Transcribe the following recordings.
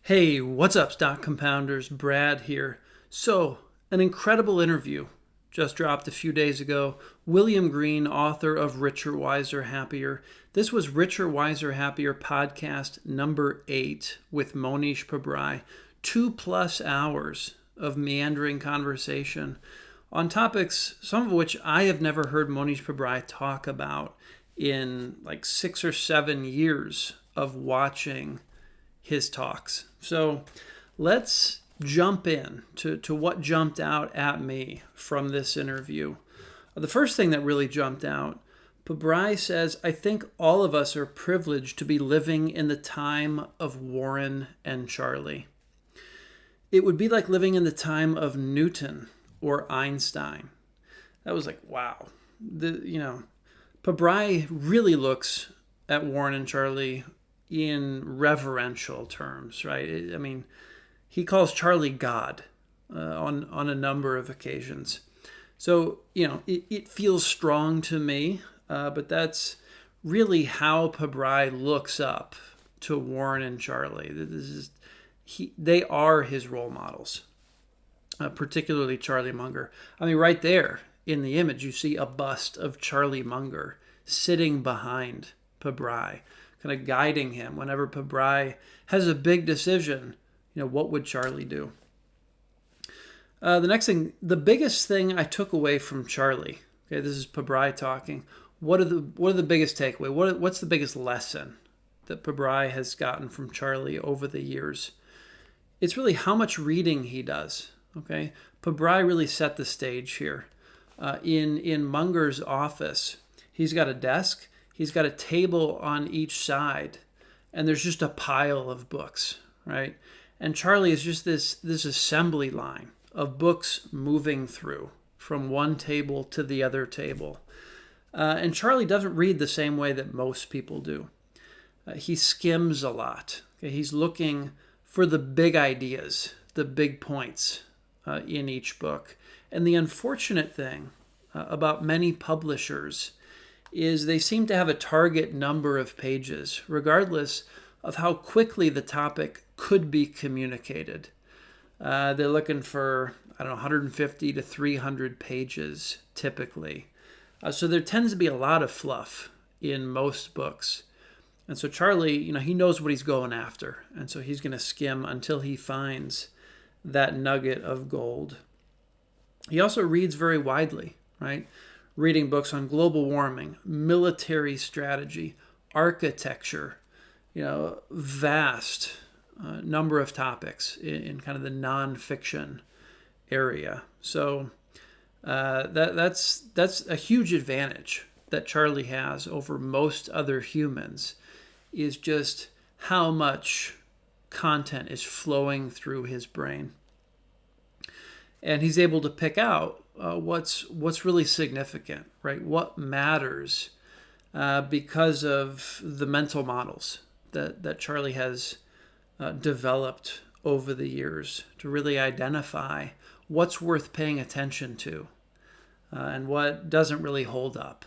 Hey, what's up, stock compounders? Brad here. So, an incredible interview just dropped a few days ago. William Green, author of Richer, Wiser, Happier. This was Richer, Wiser, Happier podcast number 8 with Mohnish Pabrai. 2+ hours of meandering conversation on topics, some of which I have never heard Mohnish Pabrai talk about in like 6 or 7 years of watching his talks. So let's jump in to what jumped out at me from this interview. The first thing that really jumped out, Pabrai says, I think all of us are privileged to be living in the time of Warren and Charlie. It would be like living in the time of Newton or Einstein. That was like, wow. Pabrai really looks at Warren and Charlie in reverential terms, right? I mean, he calls Charlie God on a number of occasions. So, it feels strong to me, but that's really how Pabrai looks up to Warren and Charlie. They are his role models, particularly Charlie Munger. I mean, right there in the image, you see a bust of Charlie Munger sitting behind Pabrai, kind of guiding him whenever Pabrai has a big decision. What would Charlie do? The next thing, the biggest thing I took away from Charlie, okay, this is Pabrai talking. What are the biggest takeaway? What's the biggest lesson that Pabrai has gotten from Charlie over the years? It's really how much reading he does. Okay, Pabrai really set the stage here. In Munger's office, he's got a desk. He's got a table on each side, and there's just a pile of books, right? And Charlie is just this assembly line of books moving through from one table to the other table. And Charlie doesn't read the same way that most people do. He skims a lot. Okay? He's looking for the big ideas, the big points in each book. And the unfortunate thing about many publishers is they seem to have a target number of pages, regardless of how quickly the topic could be communicated. They're looking for, 150 to 300 pages typically. So there tends to be a lot of fluff in most books. And so Charlie, he knows what he's going after. And so he's going to skim until he finds that nugget of gold. He also reads very widely, right? Reading books on global warming, military strategy, architecture, vast number of topics in kind of the nonfiction area. So that's a huge advantage that Charlie has over most other humans, is just how much content is flowing through his brain. And he's able to pick out what's really significant, right? What matters because of the mental models that Charlie has developed over the years to really identify what's worth paying attention to and what doesn't really hold up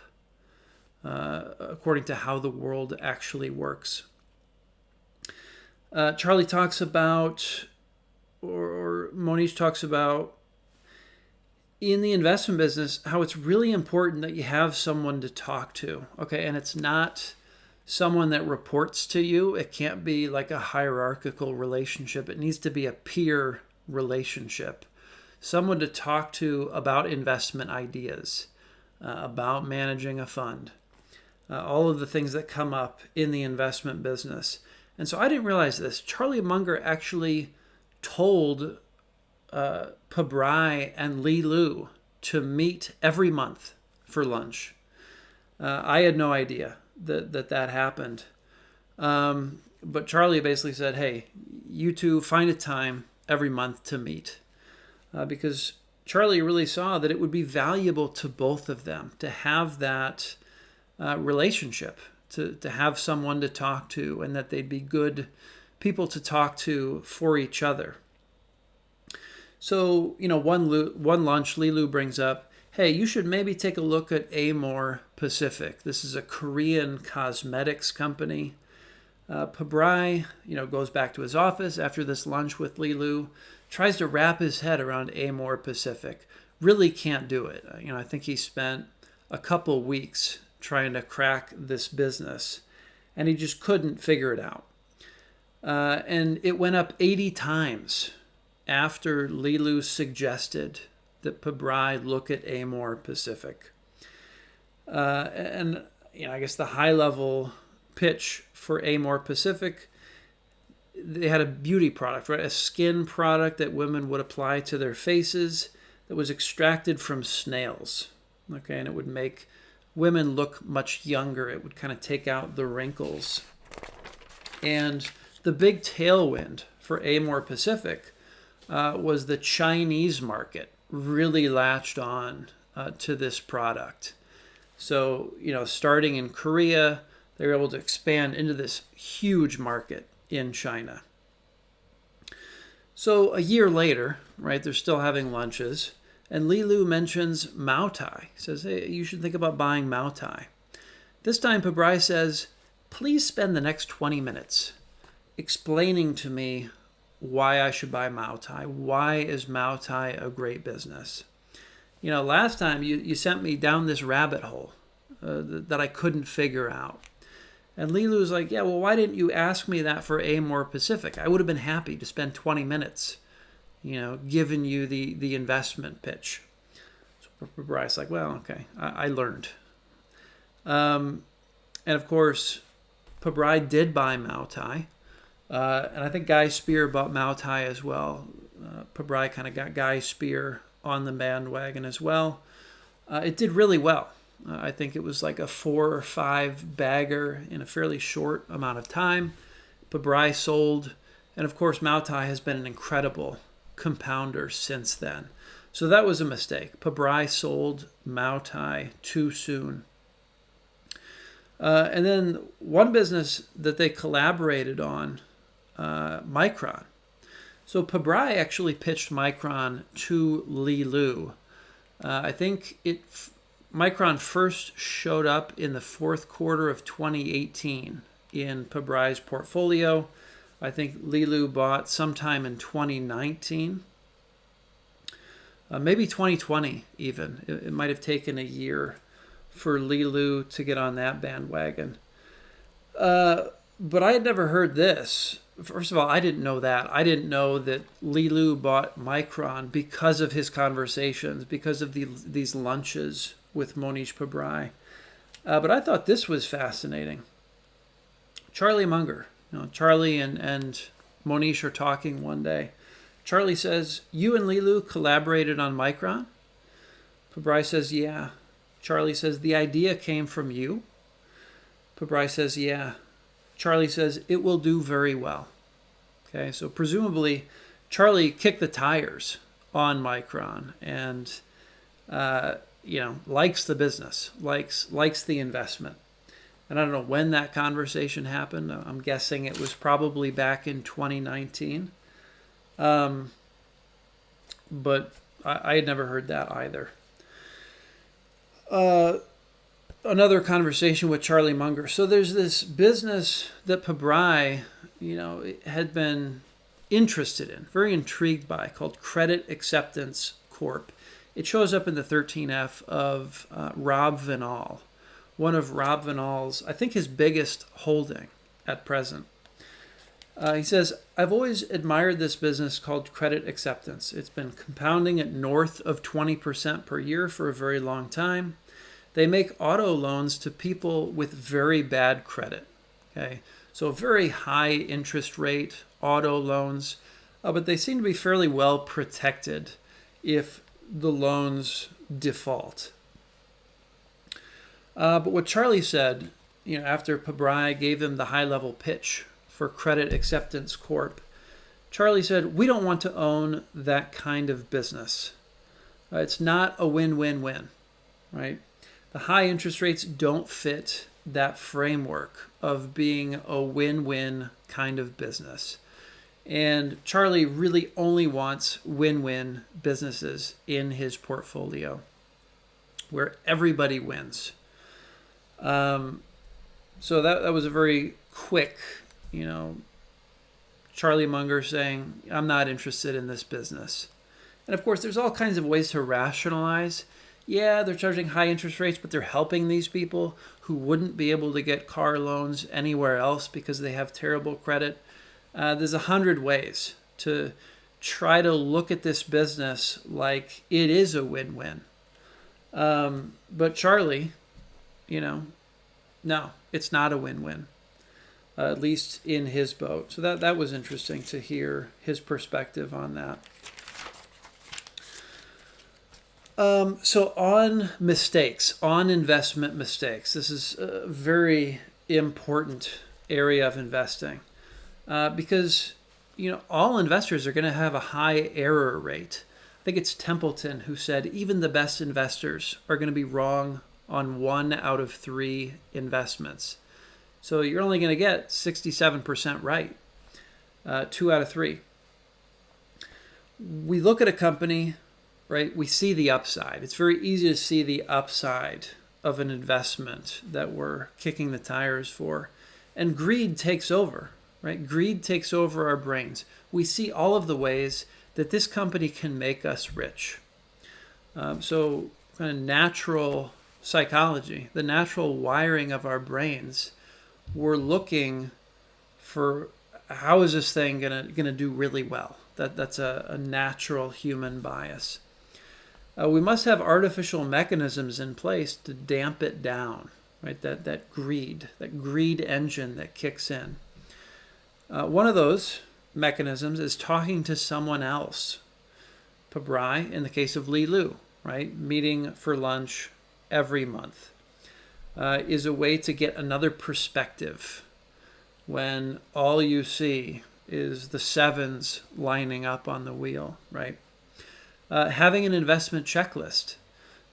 according to how the world actually works. Charlie talks about, or Mohnish talks about, in the investment business, how it's really important that you have someone to talk to, okay? And it's not someone that reports to you. It can't be like a hierarchical relationship. It needs to be a peer relationship. Someone to talk to about investment ideas, about managing a fund, all of the things that come up in the investment business. And so I didn't realize this. Charlie Munger actually told Pabrai and Li Lu to meet every month for lunch. I had no idea that happened. But Charlie basically said, hey, you two find a time every month to meet. Because Charlie really saw that it would be valuable to both of them to have that relationship, to have someone to talk to, and that they'd be good people to talk to for each other. So, one lunch, Li Lu brings up, hey, you should maybe take a look at Amore Pacific. This is a Korean cosmetics company. Pabrai, goes back to his office after this lunch with Li Lu, tries to wrap his head around Amor Pacific. Really can't do it. I think he spent a couple weeks trying to crack this business, and he just couldn't figure it out. And it went up 80 times after Li Lu suggested that Pabrai look at Amor Pacific. And I guess the high-level pitch for Amor Pacific, they had a beauty product, right? A skin product that women would apply to their faces that was extracted from snails. Okay, and it would make women look much younger. It would kind of take out the wrinkles. And the big tailwind for Amor Pacific was the Chinese market really latched on to this product. So, starting in Korea, they were able to expand into this huge market in China. So a year later, right, they're still having lunches, and Li Lu mentions Maotai. He says, hey, you should think about buying Maotai. This time, Pabrai says, please spend the next 20 minutes explaining to me why I should buy Maotai. Why is Maotai a great business? Last time you sent me down this rabbit hole that I couldn't figure out. And Li Lu was like, yeah, well, why didn't you ask me that for Amor Pacific? I would have been happy to spend 20 minutes, giving you the investment pitch. So Bryce's like, well, okay, I learned. And of course, Pabrai did buy Maotai. And I think Guy Spear bought Maotai as well. Pabrai kind of got Guy Spear on the bandwagon as well. It did really well. I think it was like a 4 or 5 bagger in a fairly short amount of time. Pabrai sold, and of course Maotai has been an incredible compounder since then. So that was a mistake. Pabrai sold Maotai too soon. And then one business that they collaborated on, Micron. So Pabrai actually pitched Micron to Li Lu. I think Micron first showed up in the fourth quarter of 2018 in Pabrai's portfolio. I think Li Lu bought sometime in 2019, maybe 2020 even. It might have taken a year for Li Lu to get on that bandwagon. But I had never heard this. First of all, I didn't know that. I didn't know that Li Lu bought Micron because of his conversations, because of these lunches with Mohnish Pabrai. But I thought this was fascinating. Charlie Munger. Charlie and Mohnish are talking one day. Charlie says, you and Li Lu collaborated on Micron? Pabrai says, yeah. Charlie says, the idea came from you? Pabrai says, yeah. Charlie says, it will do very well. Okay, so presumably Charlie kicked the tires on Micron and, likes the business, likes the investment. And I don't know when that conversation happened. I'm guessing it was probably back in 2019. But I had never heard that either. Another conversation with Charlie Munger. So there's this business that Pabrai, had been interested in, very intrigued by, called Credit Acceptance Corp. It shows up in the 13F of Rob Vinall, one of Rob Vinall's, I think his biggest holding at present. He says, I've always admired this business called Credit Acceptance. It's been compounding at north of 20% per year for a very long time. They make auto loans to people with very bad credit. Okay, so very high interest rate auto loans, but they seem to be fairly well protected if the loans default. But what Charlie said, after Pabrai gave them the high-level pitch for Credit Acceptance Corp, Charlie said, we don't want to own that kind of business. It's not a win-win-win, right? The high interest rates don't fit that framework of being a win-win kind of business. And Charlie really only wants win-win businesses in his portfolio where everybody wins. So that was a very quick Charlie Munger saying, I'm not interested in this business. And of course, there's all kinds of ways to rationalize. Yeah, they're charging high interest rates, but they're helping these people who wouldn't be able to get car loans anywhere else because they have terrible credit. There's 100 ways to try to look at this business like it is a win-win. But Charlie, no, it's not a win-win, at least in his boat. So that was interesting to hear his perspective on that. So on mistakes, on investment mistakes, this is a very important area of investing because, all investors are going to have a high error rate. I think it's Templeton who said even the best investors are going to be wrong on 1 out of 3 investments. So you're only going to get 67% right, 2 out of 3. We look at a company, right? We see the upside. It's very easy to see the upside of an investment that we're kicking the tires for. And greed takes over, right? Greed takes over our brains. We see all of the ways that this company can make us rich. So kind of natural psychology, the natural wiring of our brains, we're looking for how is this thing gonna do really well. That's a natural human bias. We must have artificial mechanisms in place to damp it down, right? That greed engine that kicks in. One of those mechanisms is talking to someone else. Pabrai, in the case of Li Lu, right? Meeting for lunch every month is a way to get another perspective when all you see is the sevens lining up on the wheel, right? Having an investment checklist,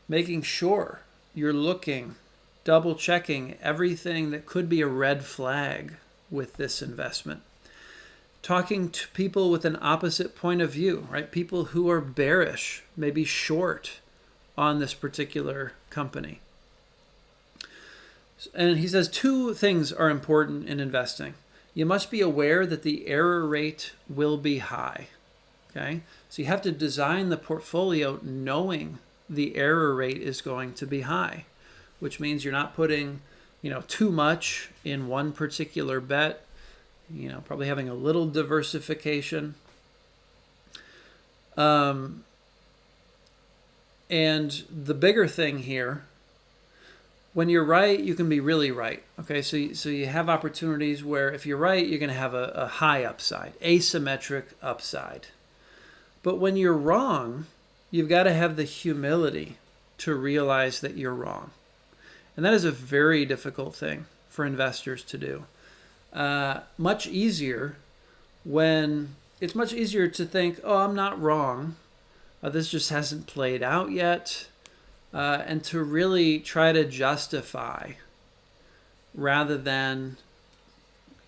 making sure you're looking, double checking everything that could be a red flag with this investment. Talking to people with an opposite point of view, right? People who are bearish, maybe short on this particular company. And he says 2 things are important in investing. You must be aware that the error rate will be high. Okay? So you have to design the portfolio knowing the error rate is going to be high, which means you're not putting, too much in one particular bet, probably having a little diversification. And the bigger thing here, when you're right, you can be really right. Okay, so you have opportunities where if you're right, you're going to have a high upside, asymmetric upside. But when you're wrong, you've got to have the humility to realize that you're wrong. And that is a very difficult thing for investors to do. Much easier to think, oh, I'm not wrong. This just hasn't played out yet. And to really try to justify rather than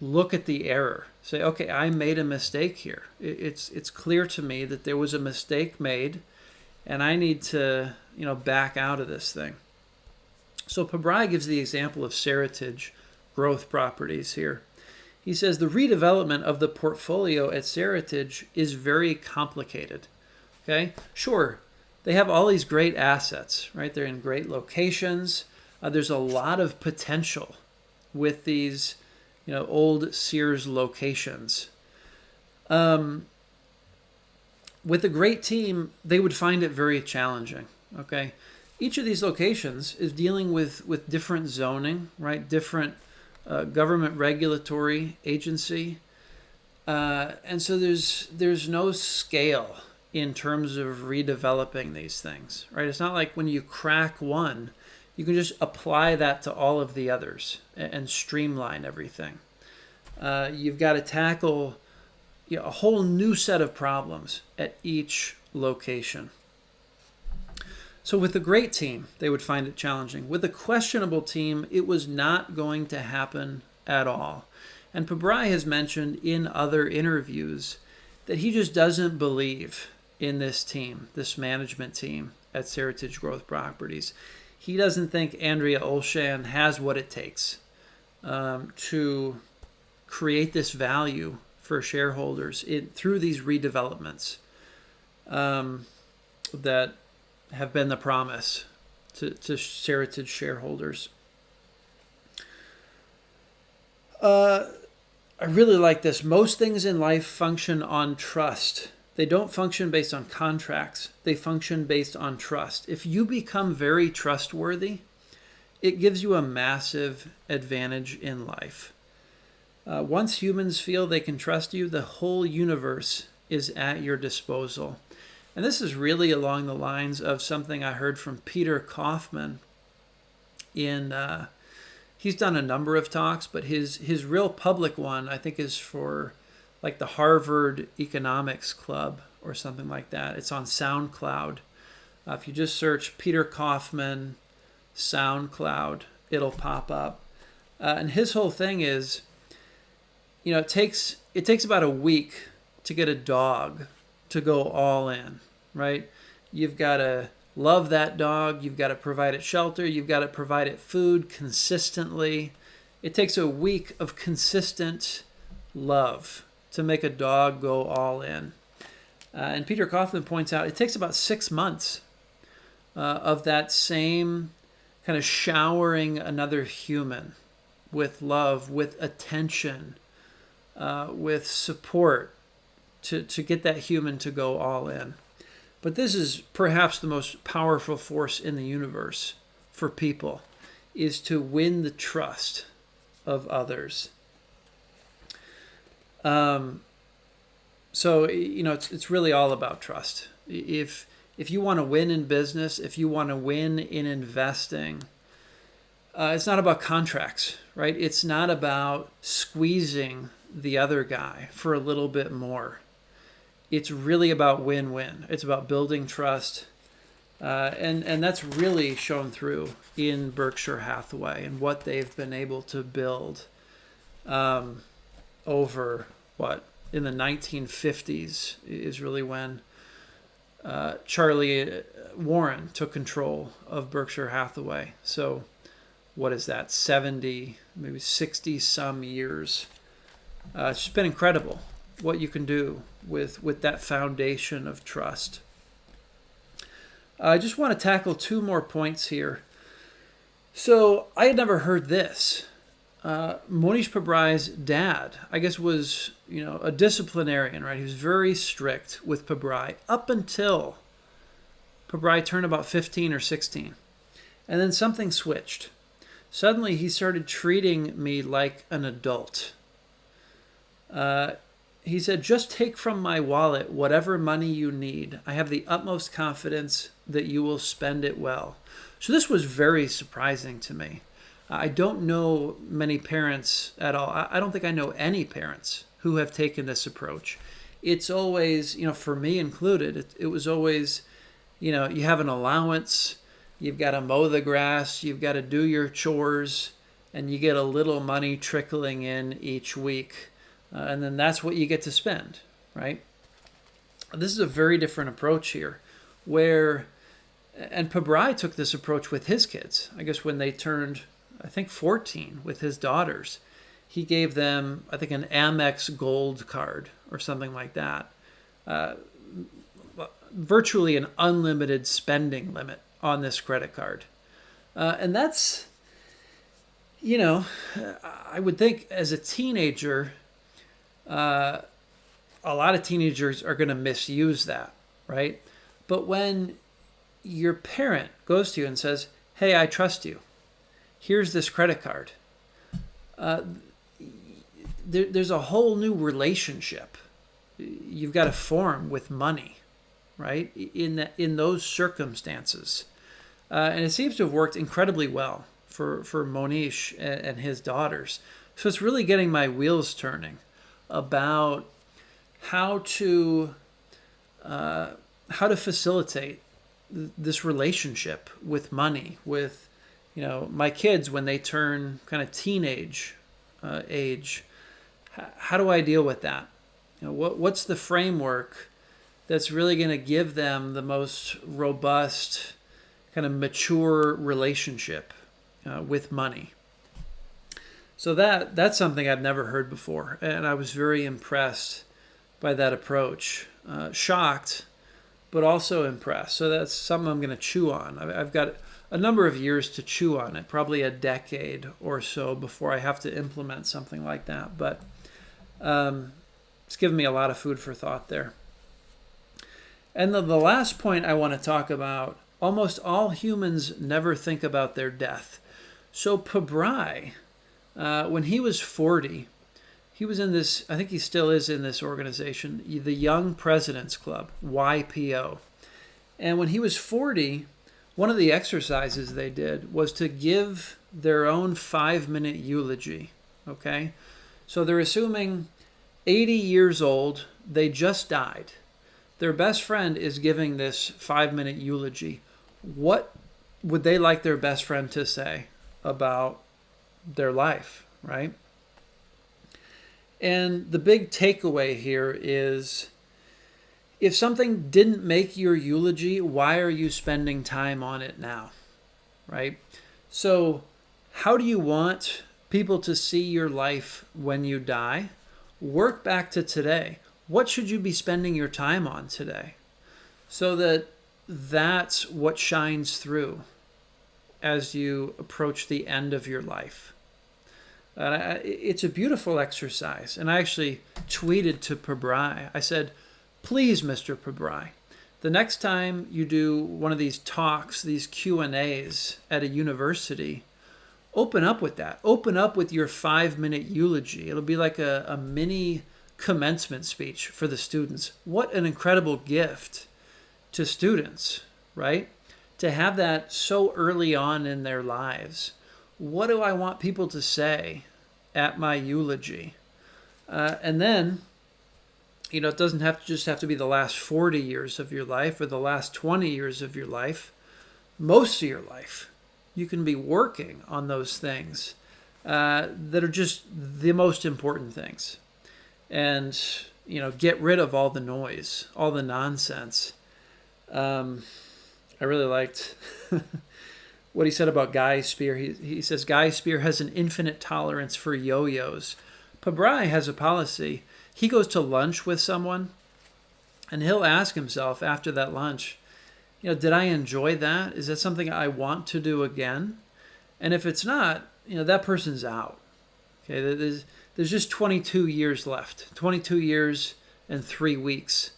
look at the error. Say, okay, I made a mistake here. It's clear to me that there was a mistake made and I need to, back out of this thing. So Pabrai gives the example of Seritage Growth Properties here. He says the redevelopment of the portfolio at Seritage is very complicated. Okay, sure, they have all these great assets, right? They're in great locations. There's a lot of potential with these, old Sears locations. With a great team, they would find it very challenging. Okay, each of these locations is dealing with different zoning, right? Different government regulatory agency, and so there's no scale in terms of redeveloping these things, right? It's not like when you crack one, you can just apply that to all of the others and streamline everything. You've got to tackle a whole new set of problems at each location. So with a great team, they would find it challenging. With a questionable team, it was not going to happen at all. And Pabrai has mentioned in other interviews that he just doesn't believe in this team, this management team at Seritage Growth Properties. He doesn't think Andrea Olshan has what it takes to create this value for shareholders through these redevelopments that have been the promise to Seritage shareholders. I really like this. Most things in life function on trust. They don't function based on contracts. They function based on trust. If you become very trustworthy, it gives you a massive advantage in life. Once humans feel they can trust you, the whole universe is at your disposal. And this is really along the lines of something I heard from Peter Kaufman he's done a number of talks, but his real public one, I think, is for like the Harvard Economics Club or something like that. It's on SoundCloud. If you just search Peter Kaufman SoundCloud, it'll pop up. And his whole thing is, it takes about a week to get a dog to go all in, right? You've got to love that dog. You've got to provide it shelter. You've got to provide it food consistently. It takes a week of consistent love to make a dog go all in. And Peter Kaufman points out it takes about 6 months of that same kind of showering another human with love, with attention, with support to get that human to go all in. But this is perhaps the most powerful force in the universe for people, is to win the trust of others. So, it's really all about trust. If you want to win in business, if you want to win in investing, it's not about contracts, right? It's not about squeezing the other guy for a little bit more. It's really about win-win. It's about building trust. And that's really shown through in Berkshire Hathaway and what they've been able to build over in the 1950s is really when Charlie Warren took control of Berkshire Hathaway. So what is that, 70, maybe 60 some years. It's just been incredible what you can do with that foundation of trust. I just want to tackle 2 more points here. So I had never heard this. Mohnish Pabrai's dad, I guess, was a disciplinarian, right? He was very strict with Pabrai up until Pabrai turned about 15 or 16. And then something switched. Suddenly he started treating me like an adult. He said, just take from my wallet whatever money you need. I have the utmost confidence that you will spend it well. So this was very surprising to me. I don't know many parents at all. I don't think I know any parents who have taken this approach. It's always, for me included, it was always, you have an allowance, you've got to mow the grass, you've got to do your chores, and you get a little money trickling in each week. And then that's what you get to spend, right? This is a very different approach here, and Pabrai took this approach with his kids. I guess when they turned, 14 with his daughters, he gave them, an Amex Gold card or something like that. Virtually an unlimited spending limit on this credit card. And that's, I would think as a teenager, a lot of teenagers are going to misuse that, right? But when your parent goes to you and says, hey, I trust you, here's this credit card, there's a whole new relationship you've got to form with money, right? In those circumstances. And it seems to have worked incredibly well for Mohnish and his daughters. So it's really getting my wheels turning about how to facilitate this relationship with money, with my kids when they turn kind of teenage age. How do I deal with that? What's the framework that's really going to give them the most robust, kind of mature relationship with money? So that's something I've never heard before, and I was very impressed by that approach. Shocked, but also impressed. So that's something I'm going to chew on. I've got a number of years to chew on it, probably a decade or so before I have to implement something like that. But it's given me a lot of food for thought there. And the last point I want to talk about, almost all humans never think about their death. So Pabrai, when he was 40, he was in this, I think he still is in this organization, the Young Presidents Club, YPO. And when he was 40, one of the exercises they did was to give their own 5-minute eulogy, okay? So they're assuming 80 years old, they just died. Their best friend is giving this 5-minute eulogy. What would they like their best friend to say about their life, right? And the big takeaway here is, if something didn't make your eulogy, why are you spending time on it now, right? So how do you want people to see your life when you die? Work back to today. What should you be spending your time on today? So that's what shines through as you approach the end of your life. It's a beautiful exercise. And I actually tweeted to Pabrai. I said, please, Mr. Pabrai, the next time you do one of these talks, these Q&As at a university, open up with that. Open up with your 5-minute eulogy. It'll be like a mini commencement speech for the students. What an incredible gift to students, right? To have that so early on in their lives. What do I want people to say at my eulogy? And then, it doesn't have to be the last 40 years of your life or the last 20 years of your life. Most of your life, you can be working on those things that are just the most important things. And, get rid of all the noise, all the nonsense. I really liked what he said about Guy Spear. He says, Guy Spear has an infinite tolerance for yo-yos. Pabrai has a policy. He goes to lunch with someone, and he'll ask himself after that lunch, did I enjoy that? Is that something I want to do again? And if it's not, that person's out. Okay, there's just 22 years left, 22 years and 3 weeks.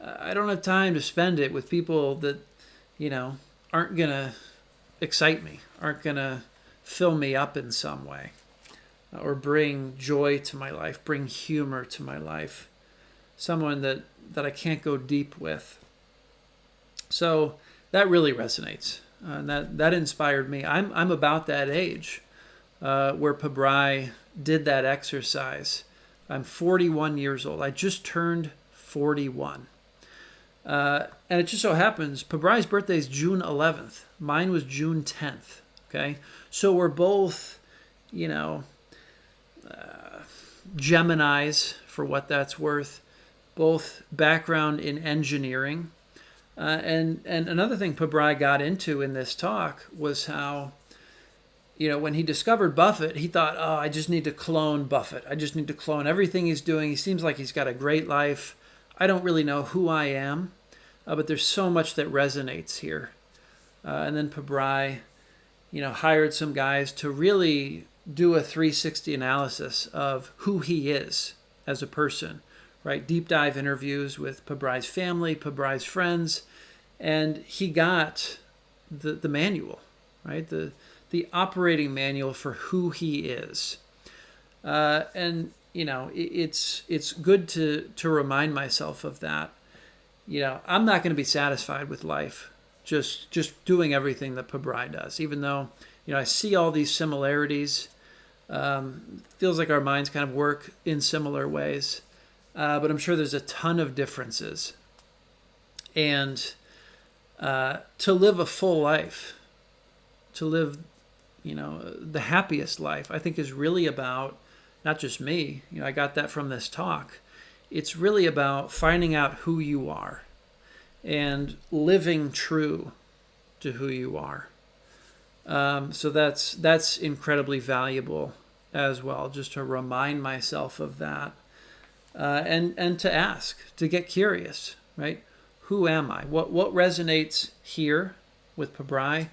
I don't have time to spend it with people that, aren't going to excite me, aren't going to fill me up in some way, or bring joy to my life, bring humor to my life, someone that I can't go deep with. So that really resonates. That inspired me. I'm about that age where Pabrai did that exercise. I'm 41 years old. I just turned 41. And it just so happens, Pabrai's birthday is June 11th. Mine was June 10th. Okay? So we're both, Geminis, for what that's worth. Both background in engineering. And another thing Pabrai got into in this talk was how, when he discovered Buffett, he thought, oh, I just need to clone Buffett. I just need to clone everything he's doing. He seems like he's got a great life. I don't really know who I am, but there's so much that resonates here. And then Pabrai, hired some guys to really do a 360 analysis of who he is as a person, right? Deep dive interviews with Pabrai's family, Pabrai's friends, and he got the manual, right? The operating manual for who he is. And it's good to remind myself of that. I'm not going to be satisfied with life just doing everything that Pabrai does, even though I see all these similarities. Feels like our minds kind of work in similar ways, but I'm sure there's a ton of differences. And to live a full life, to live the happiest life, I think is really about not just me. I got that from this talk. It's really about finding out who you are and living true to who you are. So that's incredibly valuable as well, just to remind myself of that, and to ask, to get curious, right? Who am I? What resonates here with Pabrai?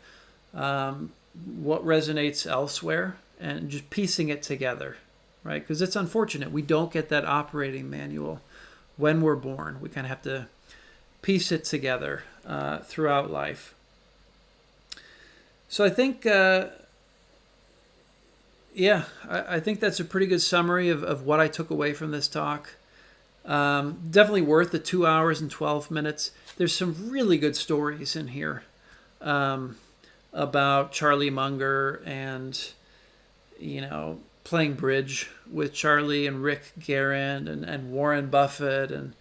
What resonates elsewhere? And just piecing it together, right? Because it's unfortunate we don't get that operating manual when we're born. We kind of have to piece it together throughout life. So I think, I think that's a pretty good summary of what I took away from this talk. Definitely worth the 2 hours and 12 minutes. There's some really good stories in here about Charlie Munger and, playing bridge with Charlie and Rick Guerin and Warren Buffett. And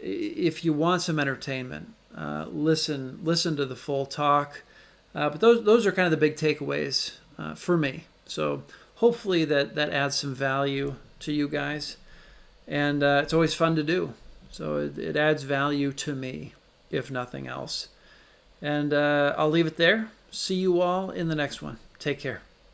if you want some entertainment, listen to the full talk. But those are kind of the big takeaways for me. So hopefully that adds some value to you guys. And it's always fun to do. So it adds value to me, if nothing else. And I'll leave it there. See you all in the next one. Take care.